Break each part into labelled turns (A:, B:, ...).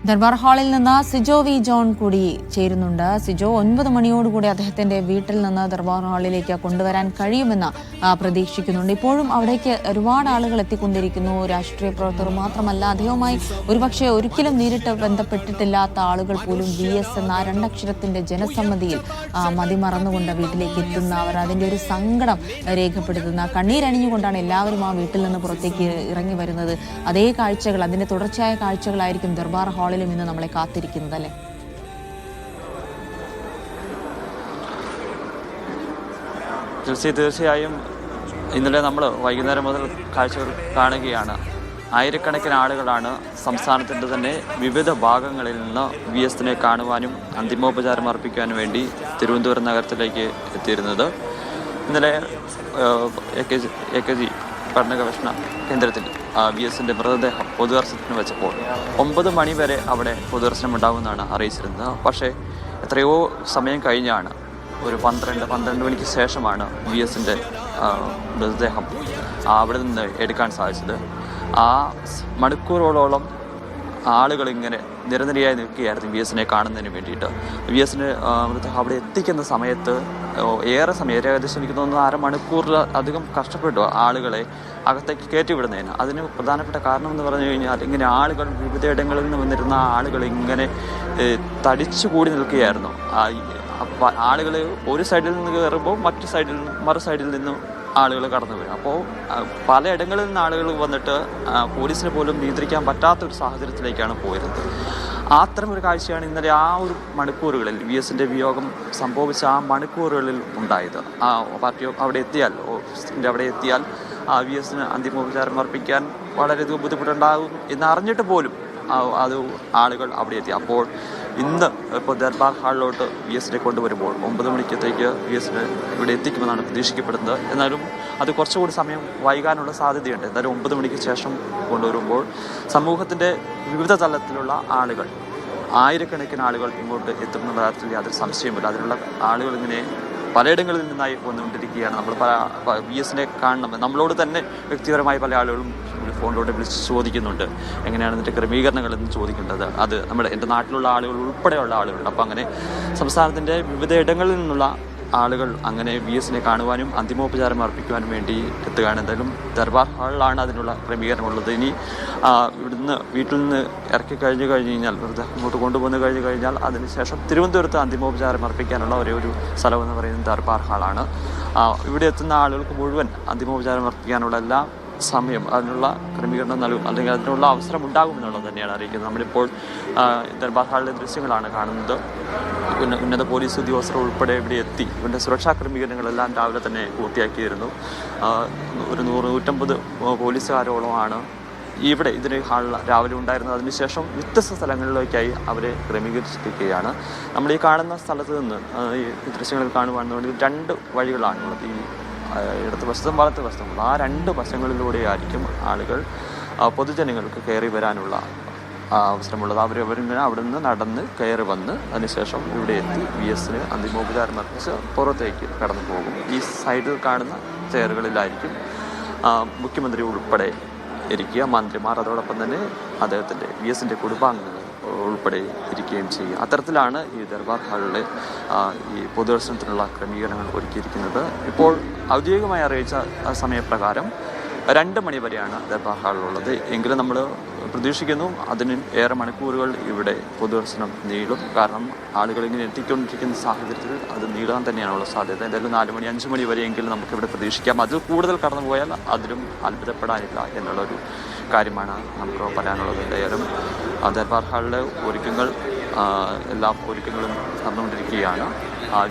A: ദർബാർ ഹാളിൽ നിന്ന് Sijo V John കൂടി ചേരുന്നുണ്ട്. സിജോ, 9 മണിയോടുകൂടി അദ്ദേഹത്തിന്റെ വീട്ടിൽ നിന്ന് ദർബാർ ഹാളിലേക്ക് കൊണ്ടുവരാൻ കഴിയുമെന്ന് പ്രതീക്ഷിക്കുന്നുണ്ട്. ഇപ്പോഴും അവിടേക്ക് ഒരുപാട് ആളുകൾ എത്തിക്കൊണ്ടിരിക്കുന്നു. രാഷ്ട്രീയ പ്രവർത്തകർ മാത്രമല്ല, അദ്ദേഹവുമായി ഒരുപക്ഷെ ഒരിക്കലും നേരിട്ട് ബന്ധപ്പെട്ടിട്ടില്ലാത്ത ആളുകൾ പോലും VS എന്ന 2 അക്ഷരത്തിന്റെ ജനസമ്മതിയിൽ മതിമറന്നുകൊണ്ട് വീട്ടിലേക്ക് എത്തുന്ന, അവർ അതിന്റെ ഒരു സങ്കടം രേഖപ്പെടുത്തുന്ന, കണ്ണീരണിഞ്ഞുകൊണ്ടാണ് എല്ലാവരും ആ വീട്ടിൽ നിന്ന് പുറത്തേക്ക് ഇറങ്ങി വരുന്നത്. അതേ കാഴ്ചകൾ, അതിന്റെ തുടർച്ചയായ കാഴ്ചകളായിരിക്കും ദർബാർ ഹാളിലും ഇന്ന് നമ്മളെ കാത്തിരിക്കുന്നത്, അല്ലേ?
B: തീർച്ചയായും ഇന്നലെ നമ്മൾ വൈകുന്നേരം മുതൽ കാഴ്ചകൾ കാണുകയാണ്. ആയിരക്കണക്കിന് ആളുകളാണ് സംസ്ഥാനത്തിൻ്റെ തന്നെ വിവിധ ഭാഗങ്ങളിൽ നിന്ന് VS കാണുവാനും അന്തിമോപചാരം അർപ്പിക്കാനും വേണ്ടി തിരുവനന്തപുരം നഗരത്തിലേക്ക് എത്തിയിരുന്നത്. ഇന്നലെ AKG പഠന ഗവേഷണ കേന്ദ്രത്തിൽ VS മൃതദേഹം പൊതുദർശനത്തിന് വെച്ചപ്പോൾ 9 മണി വരെ അവിടെ പൊതുദർശനം ഉണ്ടാകുമെന്നാണ് അറിയിച്ചിരുന്നത്. പക്ഷേ എത്രയോ സമയം കഴിഞ്ഞാണ്, ഒരു 12 മണിക്ക് ശേഷമാണ് VS മൃതദേഹം അവിടെ നിന്ന് എടുക്കാൻ സാധിച്ചത്. ആ മണിക്കൂറുകളോളം ആളുകൾ ഇങ്ങനെ നിരനിരയായി നിൽക്കുകയായിരുന്നു VS കാണുന്നതിന് വേണ്ടിയിട്ട്. VS മൃതദേഹം അവിടെ എത്തിക്കുന്ന സമയത്ത് ഏറെ സമയം, ഏകദേശം എനിക്ക് തോന്നുന്നു 1/2 മണിക്കൂറിൽ അധികം കഷ്ടപ്പെട്ടു ആളുകളെ അകത്തേക്ക് കയറ്റിവിടുന്നതിന്. അതിന് പ്രധാനപ്പെട്ട കാരണം എന്ന് പറഞ്ഞു കഴിഞ്ഞാൽ, ഇങ്ങനെ ആളുകൾ വിവിധ ഇടങ്ങളിൽ നിന്ന് വന്നിരുന്ന ആളുകൾ ഇങ്ങനെ തടിച്ചു കൂടി നിൽക്കുകയായിരുന്നു. ആളുകൾ ഒരു സൈഡിൽ നിന്ന് കയറുമ്പോൾ മറു സൈഡിൽ നിന്നും ആളുകൾ കടന്നു വരും. അപ്പോൾ പലയിടങ്ങളിൽ നിന്ന് ആളുകൾ വന്നിട്ട് പോലീസിന് പോലും നിയന്ത്രിക്കാൻ പറ്റാത്തൊരു സാഹചര്യത്തിലേക്കാണ് പോയിരുന്നത്. അത്തരം ഒരു കാഴ്ചയാണ് ഇന്നലെ ആ ഒരു മണിക്കൂറുകളിൽ VS വിയോഗം സംഭവിച്ച ആ മണിക്കൂറുകളിൽ ഉണ്ടായത്. പാർട്ടി അവിടെ എത്തിയാൽ, ഓഫീസിൻ്റെ അവിടെ എത്തിയാൽ VS അന്തിമോപചാരം അർപ്പിക്കാൻ വളരെയധികം ബുദ്ധിമുട്ടുണ്ടാകും എന്നറിഞ്ഞിട്ട് പോലും അത് ആളുകൾ അവിടെ എത്തി. അപ്പോൾ ഇന്ന് ഇപ്പോൾ ദർബാർ ഹാളിലോട്ട് VS കൊണ്ടുവരുമ്പോൾ 9 മണിക്കത്തേക്ക് VS ഇവിടെ എത്തിക്കുമെന്നാണ് പ്രതീക്ഷിക്കപ്പെടുന്നത്. എന്നാലും അത് കുറച്ചുകൂടി സമയം വൈകാനുള്ള സാധ്യതയുണ്ട്. എന്നാലും 9 മണിക്ക് ശേഷം കൊണ്ടുവരുമ്പോൾ സമൂഹത്തിൻ്റെ വിവിധ തലത്തിലുള്ള ആളുകൾ, ആയിരക്കണക്കിന് ആളുകൾ ഇങ്ങോട്ട് എത്തുന്ന കാര്യത്തിൽ യാതൊരു സംശയമില്ല. അതിനുള്ള ആളുകൾ ഇങ്ങനെ പലയിടങ്ങളിൽ നിന്നായി വന്നുകൊണ്ടിരിക്കുകയാണ്. നമ്മൾ VS കാണണം, നമ്മളോട് തന്നെ വ്യക്തിപരമായി പല ആളുകളും ഫോണിലൂടെ വിളിച്ച് ചോദിക്കുന്നുണ്ട്, എങ്ങനെയാണ് ഇതിൻ്റെ ക്രമീകരണങ്ങൾ എന്ന് ചോദിക്കേണ്ടത്. അത് എൻ്റെ നാട്ടിലുള്ള ആളുകൾ ഉൾപ്പെടെയുള്ള ആളുകളുണ്ട്. അപ്പോൾ അങ്ങനെ സംസ്ഥാനത്തിൻ്റെ വിവിധ ഇടങ്ങളിൽ നിന്നുള്ള ആളുകൾ അങ്ങനെ VS കാണുവാനും അന്തിമോപചാരം അർപ്പിക്കുവാനും വേണ്ടി എത്തുകയാണ്. എന്തായാലും ദർബാർ ഹാളിലാണ് അതിനുള്ള ക്രമീകരണമുള്ളത്. ഇനി വീട്ടിൽ നിന്ന് ഇറക്കി കഴിഞ്ഞ് കഴിഞ്ഞാൽ, ഇങ്ങോട്ട് കൊണ്ടുവന്ന് കഴിഞ്ഞാൽ അതിനുശേഷം തിരുവനന്തപുരത്ത് അന്തിമോപചാരം അർപ്പിക്കാനുള്ള ഒരു സ്ഥലം എന്ന് പറയുന്നത് ദർബാർ ഹാളാണ്. ഇവിടെ എത്തുന്ന ആളുകൾക്ക് മുഴുവൻ അന്തിമോപചാരം അർപ്പിക്കാനുള്ള എല്ലാ സമയം, അതിനുള്ള ക്രമീകരണം നൽകും, അല്ലെങ്കിൽ അതിനുള്ള അവസരം ഉണ്ടാകുമെന്നുള്ളത് തന്നെയാണ് അറിയിക്കുന്നത്. നമ്മളിപ്പോൾ ദർബാർ ഹാളിലെ ദൃശ്യങ്ങളാണ് കാണുന്നത്. ഉന്നത പോലീസ് ഉദ്യോഗസ്ഥർ ഉൾപ്പെടെ ഇവിടെ എത്തി ഇവരുടെ സുരക്ഷാ ക്രമീകരണങ്ങളെല്ലാം രാവിലെ തന്നെ പൂർത്തിയാക്കിയിരുന്നു. ഒരു 100-150 പോലീസുകാരോളമാണ് ഇവിടെ ഇതിന് ഹാളിൽ രാവിലെ ഉണ്ടായിരുന്നത്. അതിനുശേഷം വ്യത്യസ്ത സ്ഥലങ്ങളിലേക്കായി അവരെ ക്രമീകരിച്ചിരിക്കുകയാണ്. നമ്മൾ ഈ കാണുന്ന സ്ഥലത്ത് നിന്ന് ഈ ദൃശ്യങ്ങളിൽ കാണുവാണെന്നുണ്ടെങ്കിൽ 2 വഴികളാണുള്ളത്. ഈ ഇടത്ത് വശത്തും വലത്ത് വശത്തുമുള്ള ആ 2 വശങ്ങളിലൂടെയായിരിക്കും ആളുകൾ, പൊതുജനങ്ങൾക്ക് കയറി വരാനുള്ള അവസരമുള്ളത്. അവരിങ്ങനെ അവിടെ നിന്ന് നടന്ന് കയറി വന്ന് അതിനുശേഷം ഇവിടെ എത്തി VS അന്തിമോപചാരം അർപ്പിച്ച് പുറത്തേക്ക് കടന്നു പോകും. ഈ സൈഡിൽ കാണുന്ന ചെയറുകളിലായിരിക്കും മുഖ്യമന്ത്രി ഉൾപ്പെടെ ഇരിക്കുക, മന്ത്രിമാർ, അതോടൊപ്പം തന്നെ അദ്ദേഹത്തിൻ്റെ VS കുടുംബാംഗങ്ങൾ ഉൾപ്പെടെ ഇരിക്കുകയും ചെയ്യും. അത്തരത്തിലാണ് ഈ ദർബാർ ഹാളിലെ ഈ പൊതുദർശനത്തിനുള്ള ക്രമീകരണങ്ങൾ ഒരുക്കിയിരിക്കുന്നത്. ഇപ്പോൾ ഔദ്യോഗികമായി അറിയിച്ച സമയപ്രകാരം 2 മണി വരെയാണ് ദർബാർ ഹാളിലുള്ളത്. എങ്കിലും നമ്മൾ പ്രതീക്ഷിക്കുന്നു അതിന് ഏറെ മണിക്കൂറുകൾ ഇവിടെ പൊതുദർശനം നീളും. കാരണം ആളുകൾ ഇങ്ങനെ എത്തിക്കൊണ്ടിരിക്കുന്ന സാഹചര്യത്തിൽ അത് നീളാൻ തന്നെയാണുള്ള സാധ്യത. എന്തായാലും 4 മണി 5 മണി വരെയെങ്കിലും നമുക്കിവിടെ പ്രതീക്ഷിക്കാം. അതിൽ കൂടുതൽ കടന്നു പോയാൽ അതിലും അത്ഭുതപ്പെടാനില്ല എന്നുള്ളൊരു കാര്യമാണ് നമുക്ക് പറയാനുള്ളത്. എന്തായാലും ദർബാർ ഹാളിലെ എല്ലാ ഒരുക്കങ്ങളും നടന്നുകൊണ്ടിരിക്കുകയാണ്.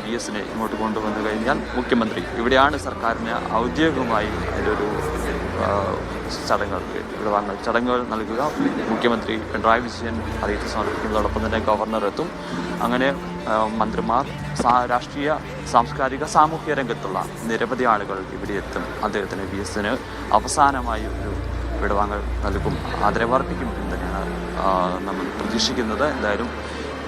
B: VS ഇങ്ങോട്ട് കൊണ്ടുവന്നു കഴിഞ്ഞാൽ മുഖ്യമന്ത്രി, ഇവിടെയാണ് സർക്കാരിന് ഔദ്യോഗികമായി ഒരു ചടങ്ങുകൾ നൽകുക. മുഖ്യമന്ത്രി പിണറായി വിജയൻ അറിയിപ്പ് സമർപ്പിക്കുന്നതോടൊപ്പം തന്നെ ഗവർണർ എത്തും. അങ്ങനെ മന്ത്രിമാർ, രാഷ്ട്രീയ, സാംസ്കാരിക, സാമൂഹ്യ രംഗത്തുള്ള നിരവധി ആളുകൾ ഇവിടെ എത്തും. അദ്ദേഹത്തിന് VS അവസാനമായി ഒരു വിടവാങ്ങൽ നൽകും, ആദരവർപ്പിക്കും എന്ന് തന്നെയാണ് നമ്മൾ പ്രതീക്ഷിക്കുന്നത്. എന്തായാലും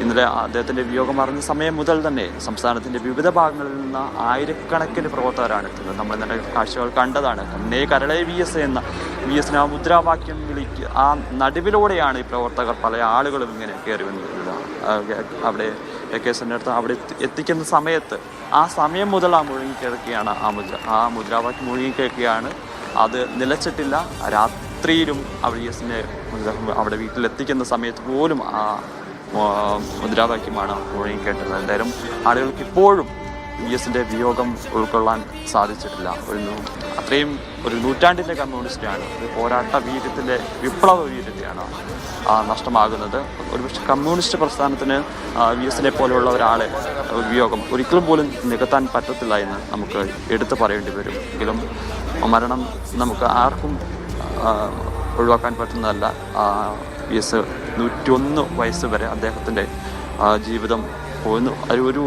B: ഇന്നലെ അദ്ദേഹത്തിൻ്റെ വിയോഗം അറിഞ്ഞ സമയം മുതൽ തന്നെ സംസ്ഥാനത്തിൻ്റെ വിവിധ ഭാഗങ്ങളിൽ നിന്ന് ആയിരക്കണക്കിന് പ്രവർത്തകരാണ് എത്തുന്നത്. നമ്മൾ ഇന്നലെ കാഴ്ചകൾ കണ്ടതാണ്. കണ്ണേ കരളേ VS എന്ന വി എസിന് ആ മുദ്രാവാക്യം വിളിക്ക് ആ നടുവിലൂടെയാണ് ഈ പ്രവർത്തകർ പല ആളുകളും ഇങ്ങനെ കയറി വന്നിരുന്നത്. അവിടെ കേസിൻ്റെ അടുത്ത് അവിടെ എത്തിക്കുന്ന സമയത്ത് ആ സമയം മുതൽ ആ മുഴുങ്ങിക്കിഴക്കുകയാണ് ആ മുദ്രാവാക്യം മുഴുങ്ങിക്കിഴക്കുകയാണ്. അത് നിലച്ചിട്ടില്ല. രാത്രിയിലും വി എസിൻ്റെ അവിടെ വീട്ടിലെത്തിക്കുന്ന സമയത്ത് പോലും ആ മുദ്രാവാക്യമാണ് മുഴുങ്ങിക്കേട്ടത്. എന്തായാലും ആളുകൾക്ക് ഇപ്പോഴും വി എസിൻ്റെ വിയോഗം ഉൾക്കൊള്ളാൻ സാധിച്ചിട്ടില്ല. അത്രയും ഒരു നൂറ്റാണ്ടിൻ്റെ കമ്മ്യൂണിസ്റ്റാണ്, ഒരു പോരാട്ട വീര്യത്തിൻ്റെ വിപ്ലവ വീര്യത്തെയാണ് നഷ്ടമാകുന്നത്. ഒരുപക്ഷെ കമ്മ്യൂണിസ്റ്റ് പ്രസ്ഥാനത്തിന് വി എസിനെ പോലെയുള്ള ഒരാളെ വിയോഗം ഒരിക്കലും പോലും നികത്താൻ പറ്റത്തില്ല എന്ന് നമുക്ക് എടുത്തു പറയേണ്ടി വരും. എങ്കിലും മരണം നമുക്ക് ആർക്കും ഒഴിവാക്കാൻ പറ്റുന്നതല്ല. വി എസ് 101 വയസ്സ് വരെ അദ്ദേഹത്തിൻ്റെ ജീവിതം പോയിരുന്നു.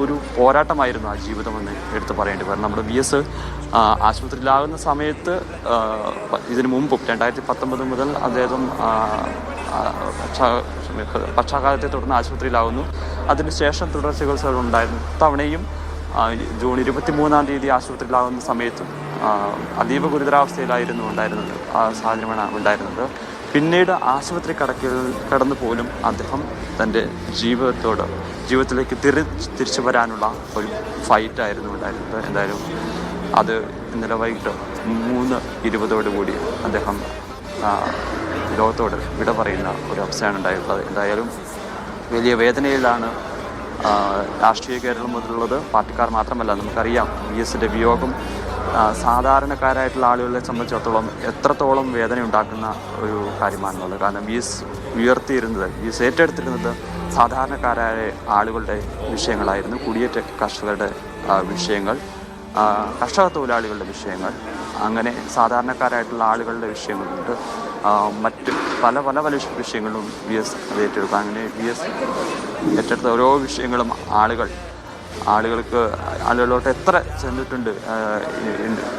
B: ഒരു പോരാട്ടമായിരുന്നു ആ ജീവിതമെന്ന് എടുത്ത് പറയേണ്ടി വരും. നമ്മുടെ വി എസ് ആശുപത്രിയിലാകുന്ന സമയത്ത് ഇതിനു മുമ്പും 2019 മുതൽ അദ്ദേഹം പക്ഷാഘാതത്തെ തുടർന്ന് ആശുപത്രിയിലാവുന്നു. അതിനുശേഷം തുടർ ചികിത്സകൾ ഉണ്ടായിരുന്നു. തവണയും ജൂൺ 23-ാം തീയതി ആശുപത്രിയിലാവുന്ന സമയത്തും അതീവ ഗുരുതരാവസ്ഥയിലായിരുന്നു ആ സാഹചര്യമാണ് ഉണ്ടായിരുന്നത്. പിന്നീട് ആശുപത്രി കടന്നു പോലും അദ്ദേഹം തൻ്റെ ജീവിതത്തിലേക്ക് തിരിച്ചു വരാനുള്ള ഒരു ഫൈറ്റായിരുന്നു ഉണ്ടായിരുന്നത്. എന്തായാലും അത് ഇന്നലെ വൈകിട്ട് 3:20 അദ്ദേഹം ലോകത്തോട് വിട പറയുന്ന ഒരു അവസ്ഥയാണ് ഉണ്ടായിട്ടുള്ളത്. എന്തായാലും വലിയ വേദനയിലാണ് രാഷ്ട്രീയ കേരളം മുതലുള്ളത്. പാർട്ടിക്കാർ മാത്രമല്ല, നമുക്കറിയാം വി എസിൻ്റെ വിയോഗം സാധാരണക്കാരായിട്ടുള്ള ആളുകളെ സംബന്ധിച്ചിടത്തോളം എത്രത്തോളം വേദന ഉണ്ടാക്കുന്ന ഒരു കാര്യമാണെന്നുള്ളത്. കാരണം വി എസ് ഏറ്റെടുത്തിരുന്നത് സാധാരണക്കാരായ ആളുകളുടെ വിഷയങ്ങളായിരുന്നു. കുടിയേറ്റ കർഷകരുടെ വിഷയങ്ങൾ, കർഷക തൊഴിലാളികളുടെ വിഷയങ്ങൾ, അങ്ങനെ സാധാരണക്കാരായിട്ടുള്ള ആളുകളുടെ വിഷയങ്ങളുണ്ട്. മറ്റ് പല പല പല വിഷയങ്ങളും വി എസ് അത് ഏറ്റെടുക്കുക. അങ്ങനെ വി എസ് ഏറ്റെടുത്ത ഓരോ വിഷയങ്ങളും ആളുകളിലോട്ട് എത്ര ചെന്നിട്ടുണ്ട്,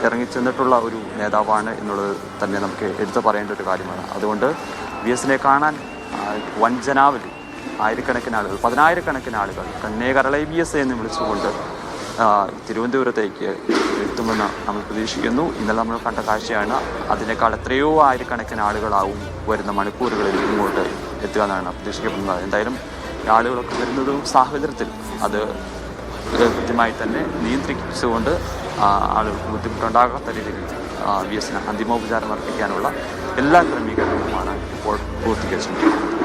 B: ഇറങ്ങി ചെന്നിട്ടുള്ള ഒരു നേതാവാണ് എന്നുള്ളത് തന്നെ നമുക്ക് എടുത്തു പറയേണ്ട ഒരു കാര്യമാണ്. അതുകൊണ്ട് വി എസിനെ കാണാൻ വഞ്ചനാവലി ആയിരക്കണക്കിന് ആളുകൾ, 10,000-കണക്കിന് ആളുകൾ കണ്ണേ കരളെ വി എസ് എന്ന് വിളിച്ചുകൊണ്ട് തിരുവനന്തപുരത്തേക്ക് എത്തുമെന്ന് നമ്മൾ പ്രതീക്ഷിക്കുന്നു. ഇന്നലെ നമ്മൾ കണ്ട കാഴ്ചയാണ്. അതിനേക്കാൾ എത്രയോ ആയിരക്കണക്കിന് ആളുകളാവും വരുന്ന മണിക്കൂറുകളിൽ ഇങ്ങോട്ട് എത്തുക എന്നാണ് പ്രതീക്ഷിക്കപ്പെടുന്നത്. എന്തായാലും ആളുകളൊക്കെ വരുന്നതും സാഹചര്യത്തിൽ അത് കൃത്യമായി തന്നെ നിയന്ത്രിച്ചുകൊണ്ട് ആളുകൾക്ക് ബുദ്ധിമുട്ടുണ്ടാകാത്ത രീതിയിൽ വി എസിന് അന്തിമോപചാരം അർപ്പിക്കാനുള്ള എല്ലാ ക്രമീകരണങ്ങളുമാണ് ഇപ്പോൾ പൂർത്തീകരിച്ചിട്ടുള്ളത്.